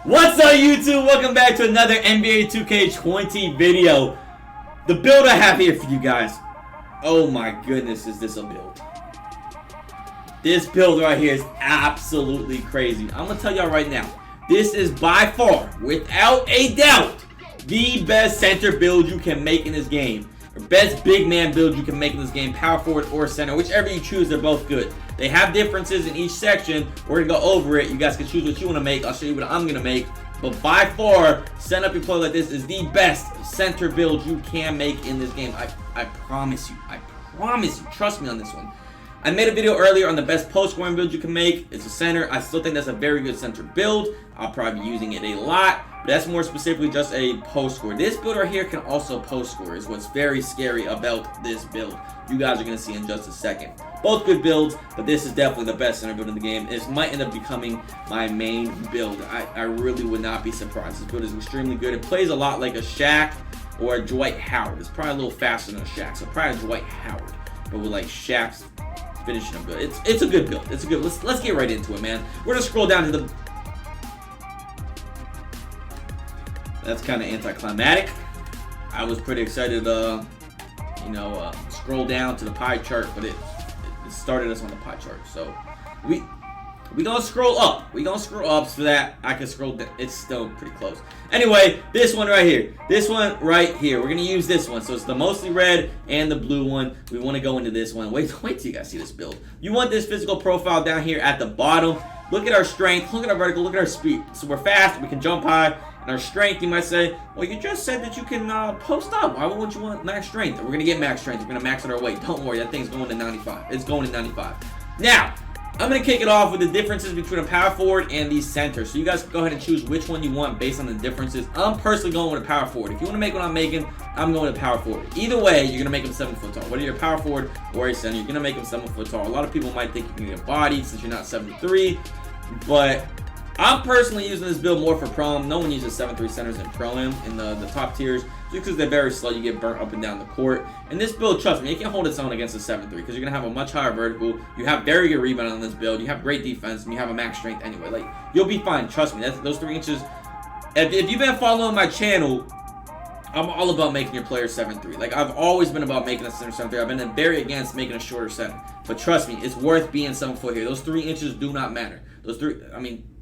What's up, YouTube? Welcome back to another NBA 2K20 video. The build I have here for you guys. Oh my goodness, is this a build? This build right here is absolutely crazy. I'm gonna tell y'all right now, this is by far, without a doubt, the best center build you can make in this game. Or best big man build you can make in this game, power forward or center, whichever you choose, they're both good. They have differences in each section. We're gonna go over it. You guys can choose what you want to make. I'll show you what I'm gonna make. But by far, setting up your play like this is the best center build you can make in this game. I promise you. I promise you. Trust me on this one. I made a video earlier on the best post scoring build you can make. It's a center. I still think that's a very good center build. I'll probably be using it a lot, but that's more specifically just a post score. This build right here can also post score, is what's very scary about this build. You guys are going to see in just a second. Both good builds, but this is definitely the best center build in the game. This might end up becoming my main build. I really would not be surprised. This build is extremely good. It plays a lot like a Shaq or a Dwight Howard. It's probably a little faster than a Shaq, so probably a Dwight Howard, but with like Shaq's finishing a build. It's a good build. It's a good. Let's get right into it, man. We're gonna scroll down to the. That's kind of anticlimactic. I was pretty excited to, scroll down to the pie chart, but it started us on the pie chart. So we gonna scroll up. We gonna scroll up so that I can scroll down. It's still pretty close. Anyway, this one right here. This one right here. We're gonna use this one. So it's the mostly red and the blue one. We want to go into this one. Wait till you guys see this build. You want this physical profile down here at the bottom. Look at our strength. Look at our vertical. Look at our speed. So we're fast. We can jump high. And our strength, you might say, well, you just said that you can post up. Why would you want max strength? We're going to get max strength. We're going to max out our weight. Don't worry. That thing's going to 95. It's going to 95. Now, I'm going to kick it off with the differences between a power forward and the center. So you guys can go ahead and choose which one you want based on the differences. I'm personally going with a power forward. If you want to make what I'm making, I'm going with a power forward. Either way, you're going to make them 7 foot tall. Whether you're a power forward or a center, you're going to make them 7 foot tall. A lot of people might think you can get a body since you're not 7'3", but I'm personally using this build more for PROAM. No one uses 7'3" centers in PROAM in the top tiers just because they're very slow. You get burnt up and down the court. And this build, trust me, it can hold its own against a 7'3" because you're going to have a much higher vertical. You have very good rebound on this build. You have great defense, and you have a max strength anyway. Like, you'll be fine. Trust me. Those 3 inches. If you've been following my channel, I'm all about making your player 7'3". Like, I've always been about making a center 7'3". I've been very against making a shorter center. But trust me, it's worth being 7 foot here. Those 3 inches do not matter.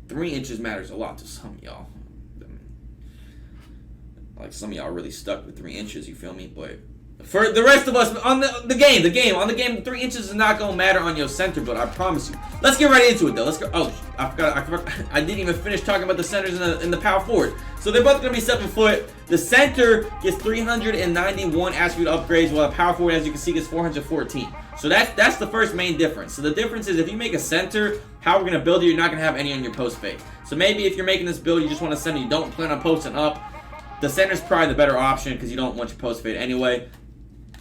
3 inches matters a lot to some of y'all. Like, some of y'all are really stuck with 3 inches, you feel me? But for the rest of us, on the game, 3 inches is not going to matter on your center, but I promise you. Let's get right into it, though. Let's go. Oh, I forgot. I didn't even finish talking about the centers in the power forward. So they're both going to be 7 foot. The center gets 391 attribute upgrades, while the power forward, as you can see, gets 414. So that's the first main difference. So the difference is if you make a center, how we're going to build it, you're not going to have any on your post fade. So maybe if you're making this build, you just want a center, you don't plan on posting up, the center's probably the better option because you don't want your post fade anyway.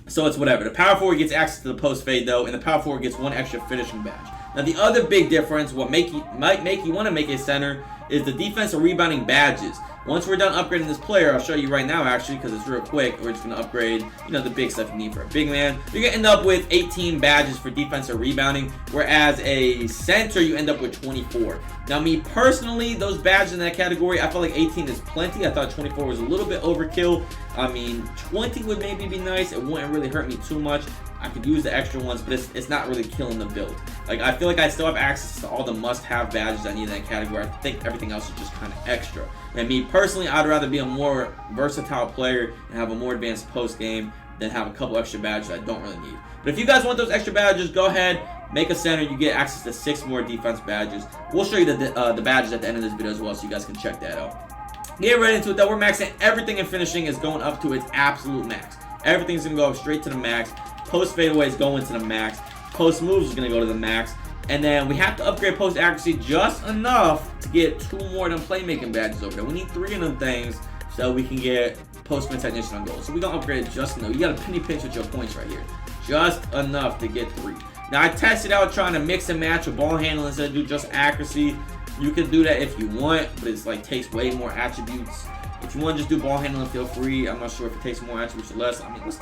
So it's whatever. The power forward gets access to the post fade though, and the power forward gets 1 extra finishing badge. Now the other big difference, what might make you want to make a center, is the defensive rebounding badges. Once we're done upgrading this player, I'll show you right now actually because it's real quick. We're just going to upgrade, the big stuff you need for a big man. You're going to end up with 18 badges for defensive rebounding, whereas a center you end up with 24. Now me personally, those badges in that category, I felt like 18 is plenty. I thought 24 was a little bit overkill. 20 would maybe be nice. It wouldn't really hurt me too much. I could use the extra ones, but it's not really killing the build. Like, I feel like I still have access to all the must-have badges I need in that category. I think everything else is just kind of extra. And me personally, I'd rather be a more versatile player and have a more advanced post game than have a couple extra badges I don't really need. But if you guys want those extra badges, go ahead, make a center. You get access to 6 more defense badges. We'll show you the badges at the end of this video as well, so you guys can check that out. Get right into it though. We're maxing everything in finishing is going up to its absolute max. Everything's gonna go up straight to the max. Post fadeaway is going to the max. Post moves is going to go to the max. And then we have to upgrade post accuracy just enough to get 2 more of them playmaking badges over there. We need 3 of them things so we can get postman technician on goal. So we're going to upgrade it just enough. You got to penny pinch with your points right here. Just enough to get 3. Now I tested out trying to mix and match with ball handling instead of do just accuracy. You can do that if you want, but it's like takes way more attributes. If you want to just do ball handling, feel free. I'm not sure if it takes more attributes or less. Let's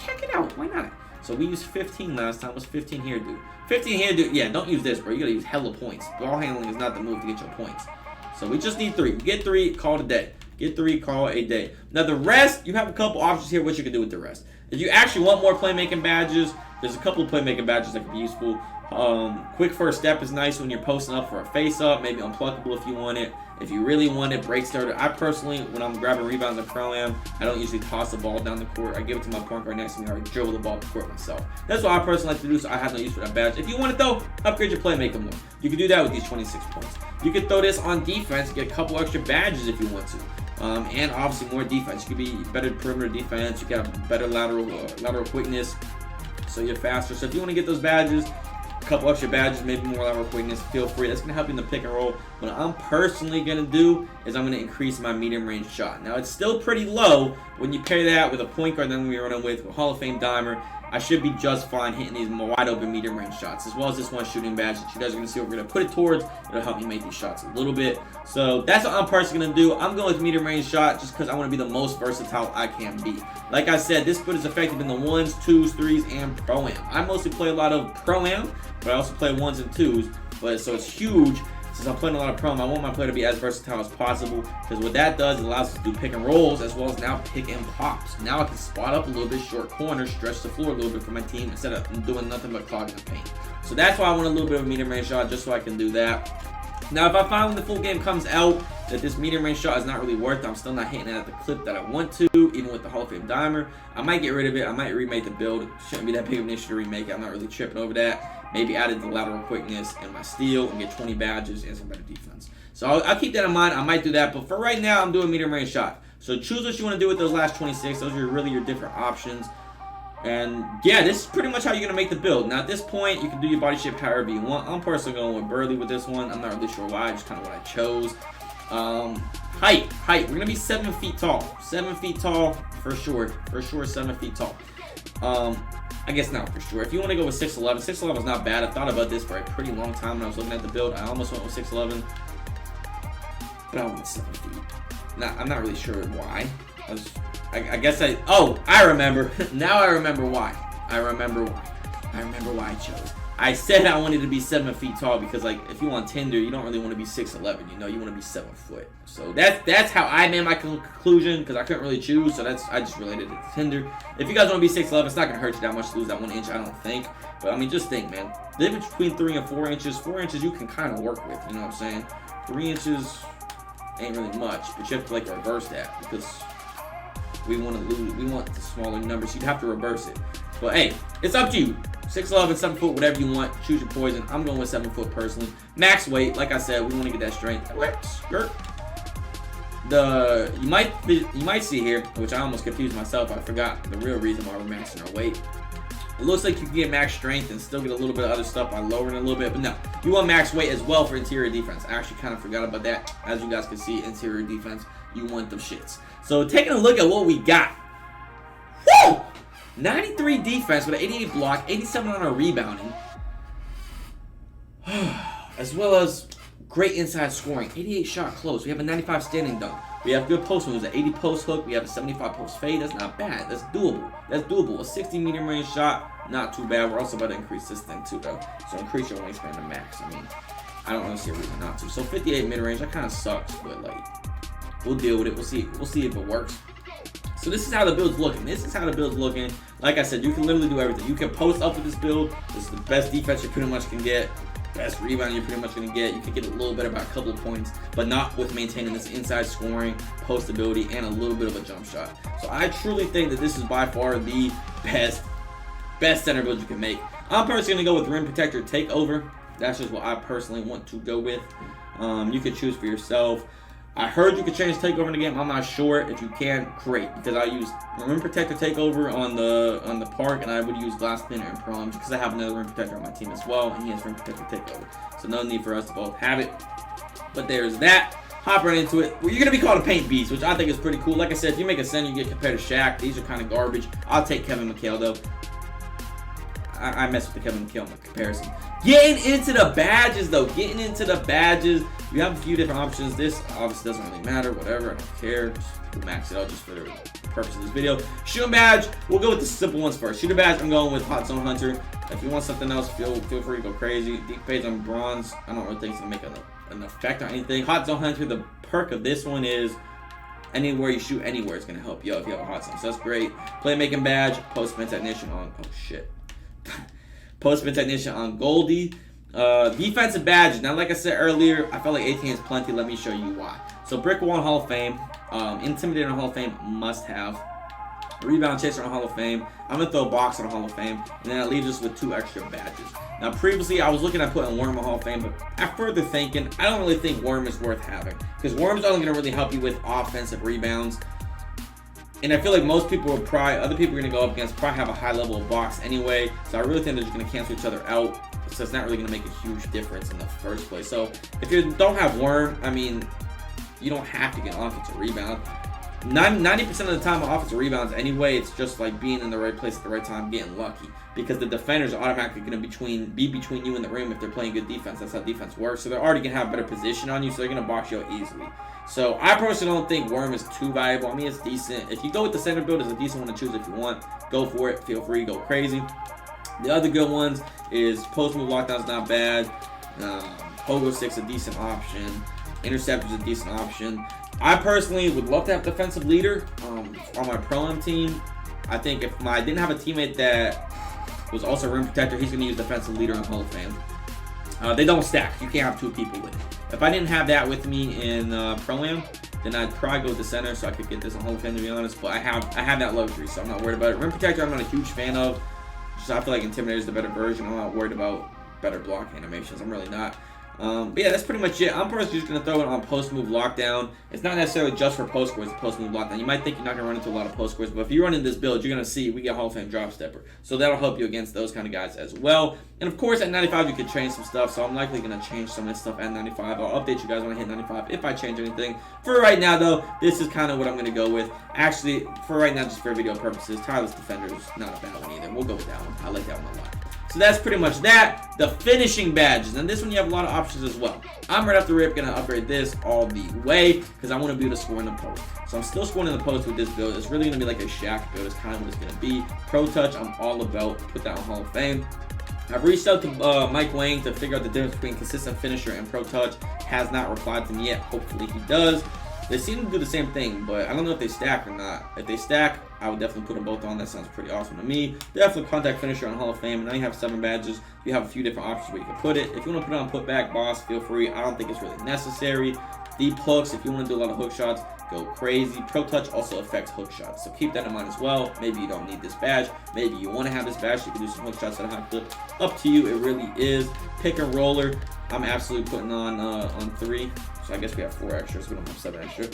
check it out. Why not? So we used 15 last time. What's 15 here do? 15 here do. Yeah, don't use this, bro. You gotta use hella points. Ball handling is not the move to get your points. So we just need 3. Get 3, call it a day. Get 3, call it a day. Now the rest, you have a couple options here what you can do with the rest. If you actually want more playmaking badges, there's a couple of playmaking badges that could be useful. Quick first step is nice when you're posting up for a face-up, maybe unpluckable if you want it. If you really want it, break starter. I personally, when I'm grabbing rebounds in PROAM, I don't usually toss the ball down the court. I give it to my point guard next to me, or I dribble the ball up the court myself. That's what I personally like to do, so I have no use for that badge. If you want it though, upgrade your playmaker more. You can do that with these 26 points. You can throw this on defense, get a couple extra badges if you want to. And obviously more defense. You could be better perimeter defense. You got better lateral quickness, so you're faster. So if you want to get those badges, a couple extra badges, maybe more lateral quickness, feel free. That's going to help you in the pick and roll. What I'm personally going to do is I'm going to increase my medium range shot. Now it's still pretty low when you pair that with a point guard that we're running with Hall of Fame dimer. I should be just fine hitting these wide open medium range shots, as well as this one shooting badge that you guys are going to see what we're going to put it towards. It'll help me make these shots a little bit. So that's what I'm personally going to do. I'm going with medium range shot just because I want to be the most versatile I can be. Like I said, this build is effective in the 1s, 2s, 3s, and Pro-Am. I mostly play a lot of Pro-Am, but I also play 1s and 2s. So it's huge. Since I'm playing a lot of Pro-Am, I want my player to be as versatile as possible, because what that does, it allows us to do pick and rolls as well as now pick and pops. Now I can spot up a little bit, short corner, stretch the floor a little bit for my team instead of doing nothing but clogging the paint. So that's why I want a little bit of a medium range shot, just so I can do that. Now if I find when the full game comes out that this medium range shot is not really worth it, I'm still not hitting it at the clip that I want to, even with the Hall of Fame dimer, I might get rid of it. I might remake the build. It shouldn't be that big of an issue to remake it. I'm not really tripping over that. Maybe added the lateral quickness and my steal and get 20 badges and some better defense. So I'll keep that in mind. I might do that, but for right now, I'm doing medium range shot. So choose what you want to do with those last 26. Those are really your different options. And yeah, this is pretty much how you're going to make the build. Now at this point, you can do your body shape however you want. I'm personally going with Burley with this one. I'm not really sure why, just kind of what I chose. Height. We're going to be 7 feet tall. 7 feet tall for sure. For sure, 7 feet tall. I guess not for sure. If you want to go with 6'11", 6'11" is not bad. I thought about this for a pretty long time when I was looking at the build. I almost went with 6'11", but I went with 7 feet. I'm not really sure why. I remember. Now I remember why. I remember why I chose. I said I wanted to be 7 feet tall because, like, if you want Tinder, you don't really want to be 6'11", you know, you want to be 7 foot. So that's how I made my conclusion, because I couldn't really choose, so I just related it to Tinder. If you guys want to be 6'11", it's not going to hurt you that much to lose that 1 inch, I don't think. But, I mean, just think, man. The difference between 3 and 4 inches, 4 inches you can kind of work with, you know what I'm saying? 3 inches ain't really much, but you have to, like, reverse that, because we want the smaller numbers, so you'd have to reverse it. But, hey, it's up to you. 6'11", 7 foot, whatever you want. Choose your poison. I'm going with 7 foot personally. Max weight, like I said, we want to get that strength. You might see here, which I almost confused myself. I forgot the real reason why we're maxing our weight. It looks like you can get max strength and still get a little bit of other stuff by lowering it a little bit, but no. You want max weight as well for interior defense. I actually kind of forgot about that. As you guys can see, interior defense, you want them shits. So taking a look at what we got. Woo! 93 defense with an 88 block, 87 on our rebounding, as well as great inside scoring, 88 shot close. We have a 95 standing dunk. We have good post moves, an 80 post hook. We have a 75 post fade. That's not bad. That's doable. A 60 medium range shot, not too bad. We're also about to increase this thing too, though. So increase your wingspan to max. I mean, I don't really see a reason not to. So 58 mid range, that kind of sucks, but like, we'll deal with it. We'll see if it works. So this is how the build's looking. Like I said, you can literally do everything. You can post up with this build. This is the best defense you pretty much can get. Best rebound you're pretty much going to get. You can get a little bit about a couple of points, but not with maintaining this inside scoring, post ability, and a little bit of a jump shot. So I truly think that this is by far the best center build you can make. I'm personally going to go with Rim Protector Takeover. That's just what I personally want to go with. You can choose for yourself. I heard you could change Takeover in the game. I'm not sure. If you can, great. Because I use Rim Protector Takeover on the park, and I would use Glass Spinner and PROAM because I have another Rim Protector on my team as well, and he has Rim Protector Takeover. So no need for us to both have it. But there's that. Hop right into it. Well, you're going to be called a paint beast, which I think is pretty cool. Like I said, if you make a center, you get compared to Shaq. These are kind of garbage. I'll take Kevin McHale, though. I mess with the Kevin McHale comparison. Getting into the badges, though. You have a few different options. This obviously doesn't really matter. Whatever. I don't care. Just max it out just for the purpose of this video. Shooting badge. We'll go with the simple ones first. Shooting badge. I'm going with Hot Zone Hunter. If you want something else, feel free to go crazy. Deep page on bronze. I don't really think it's going to make a an effect or anything. Hot Zone Hunter, the perk of this one is anywhere you shoot anywhere is going to help you out if you have a hot zone. So that's great. Playmaking badge, postman technician on, oh shit. Postman technician on Goldie. Defensive badge. Now, like I said earlier, I felt like 18 is plenty. Let me show you why. So Brick Wall in Hall of Fame. Intimidator in Hall of Fame, must have. Rebound Chaser in Hall of Fame. I'm going to throw Box in Hall of Fame. And then that leaves us with 2 extra badges. Now, previously, I was looking at putting Worm in Hall of Fame, but after further thinking, I don't really think Worm is worth having. Because Worm's only going to really help you with offensive rebounds. And I feel like most people will probably, other people are going to go up against, probably have a high level of Box anyway. So I really think they're just going to cancel each other out. So it's not really going to make a huge difference in the first place. So if you don't have Worm, I mean, you don't have to get an offensive rebound. 90% of the time on offensive rebounds anyway, it's just like being in the right place at the right time, getting lucky. Because the defenders are automatically going to be between you and the rim if they're playing good defense. That's how defense works. So they're already going to have better position on you, so they're going to box you out easily. So I personally don't think Worm is too valuable. I mean, it's decent. If you go with the center build, it's a decent one to choose if you want. Go for it. Feel free. Go crazy. The other good ones is Post Move Lockdown's not bad. Pogo 6 a decent option. Interceptor's a decent option. I personally would love to have defensive leader on my PROAM team. I think if I didn't have a teammate that was also a rim protector, he's going to use defensive leader in Hall of Fame. They don't stack. You can't have 2 people with it. If I didn't have that with me in PROAM, then I'd probably go with the center so I could get this in Hall of Fame, to be honest. But I have that luxury, so I'm not worried about it. Rim protector, I'm not a huge fan of. Just I feel like Intimidator is the better version. I'm not worried about better block animations. I'm really not. But yeah, that's pretty much it. I'm personally just going to throw it on Post Move Lockdown. It's not necessarily just for post scores, Post Move Lockdown. You might think you're not going to run into a lot of post scores, but if you run in this build, you're going to see we get Hall of Fame Drop Stepper. So that'll help you against those kind of guys as well. And of course, at 95, you can change some stuff, so I'm likely going to change some of this stuff at 95. I'll update you guys when I hit 95 if I change anything. For right now, though, this is kind of what I'm going to go with. Actually, for right now, just for video purposes, Tireless Defender is not a bad one either. We'll go with that one. I like that one a lot. So that's pretty much that. The finishing badges. And this one you have a lot of options as well. I'm right off the rip going to upgrade this all the way because I want to be able to score in the post. So I'm still scoring in the post with this build. It's really going to be like a Shaq build. It's kind of what it's going to be. Pro Touch, I'm all about. Put that on Hall of Fame. I've reached out to Mike Wang to figure out the difference between consistent finisher and Pro Touch. Has not replied to me yet. Hopefully he does. They seem to do the same thing, but I don't know if they stack or not. If they stack, I would definitely put them both on. That sounds pretty awesome to me. Definitely contact finisher on Hall of Fame. And now you have 7 badges. You have a few different options where you can put it. If you want to put it on putback, boss, feel free. I don't think it's really necessary. Deep hooks, if you want to do a lot of hook shots, go crazy. Pro Touch also affects hook shots, so keep that in mind as well. Maybe you don't need this badge. Maybe you want to have this badge so you can do some hook shots at a high clip. Up to you. It really is. Pick and roller, I'm absolutely putting on 3. So I guess we have 4 extras. We don't have 7 extra.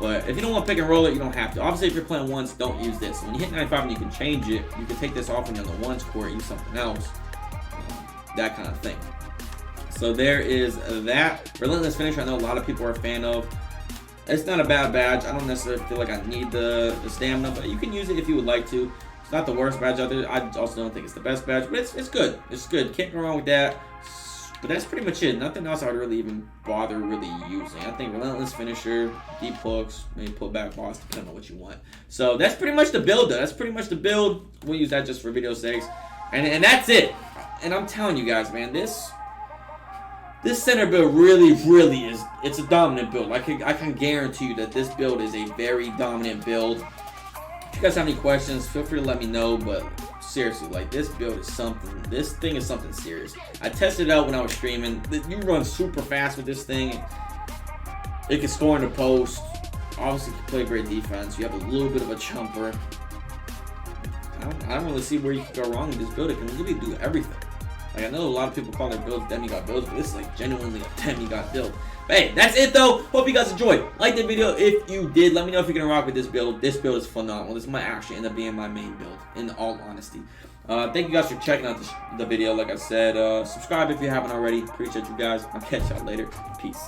But if you don't want pick and roll it, you don't have to. Obviously, if you're playing once, don't use this. When you hit 95 and you can change it, you can take this off when you're on the ones court, use something else. That kind of thing. So there is that. Relentless Finisher, I know a lot of people are a fan of. It's not a bad badge. I don't necessarily feel like I need the stamina, but you can use it if you would like to. It's not the worst badge out there. I also don't think it's the best badge, but it's good. It's good. Can't go wrong with that. But that's pretty much it. Nothing else I would really even bother really using. I think Relentless Finisher, deep hooks, maybe pull back boss, depending on what you want. So that's pretty much the build, though. That's pretty much the build. We'll use that just for video sakes. And that's it. And I'm telling you guys, man, this center build really is, it's a dominant build. I can guarantee you that this build is a very dominant build. If you guys have any questions, feel free to let me know, but seriously, like, this build is something. This thing is something serious. I tested it out when I was streaming. You run super fast with this thing. It can score in the post. Obviously, can play great defense. You have a little bit of a jumper. I don't really see where you can go wrong with this build. It can really do everything. Like, I know a lot of people call their builds demigod builds, but this is like genuinely a demigod build. But hey, that's it though. Hope you guys enjoyed. Like the video if you did. Let me know if you're gonna rock with this build. This build is phenomenal. This might actually end up being my main build, in all honesty. Thank you guys for checking out the video. Like I said, subscribe if you haven't already. Appreciate you guys. I'll catch y'all later. Peace.